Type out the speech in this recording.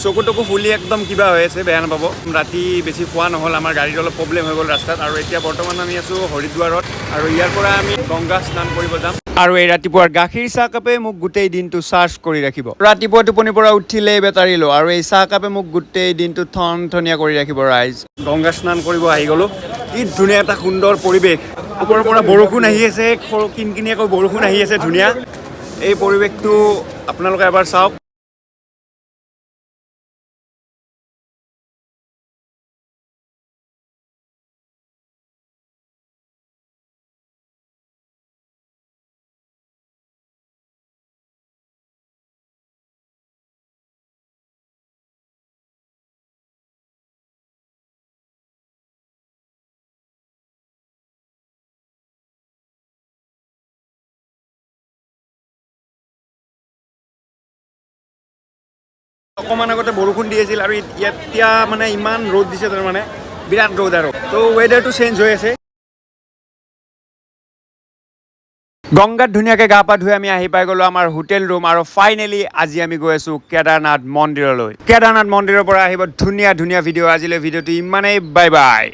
চকুটকু ফুলি একদম কিবা হৈ আছে, বেয়া নাপাব। ৰাতি বেছি খোৱা নহ'ল, আমাৰ গাড়ীত অলপ প্ৰব্লেম হৈ গ'ল ৰাস্তাত। আৰু এতিয়া বৰ্তমান আমি আছোঁ হৰিদ্বাৰত, আৰু ইয়াৰ পৰা আমি গংগা স্নান কৰিব যাম। আৰু এই ৰাতিপুৱাৰ গাখীৰ চাহ কাপে মোক গোটেই দিনটো চাৰ্জ কৰি ৰাখিব। ৰাতিপুৱা টোপনিৰ পৰা উঠিলেই বেটাৰী লওঁ, আৰু এই চাহ কাপে মোক গোটেই দিনটো থনথনীয়া কৰি ৰাখিব। ৰাইজ গংগা স্নান কৰিব আহি গ'লোঁ। কি ধুনীয়া এটা সুন্দৰ পৰিৱেশ। ওপৰৰ পৰা বৰষুণ আহি আছে, কিনকিনীয়াকৈ বৰষুণ আহি আছে, ধুনীয়া। এই পৰিৱেশটো আপোনালোকে এবাৰ চাওক। অকণমান আগতে বৰষুণ দি আছিল, আৰু এতিয়া মানে ইমান ৰ'দ দিছে, তাৰমানে বিৰাট ৰ'দ। আৰু তো ৱেডাৰটো চেঞ্জ হৈ আছে। গংগাত ধুনীয়াকৈ গা পা ধুই আমি আহি পাই গ'লোঁ আমাৰ হোটেল ৰুম। আৰু ফাইনেলি আজি আমি গৈ আছোঁ কেদাৰনাথ মন্দিৰলৈ। কেদাৰনাথ মন্দিৰৰ পৰা আহিব ধুনীয়া ধুনীয়া ভিডিঅ'। আজিলৈ ভিডিঅ'টো ইমানেই। Bye bye.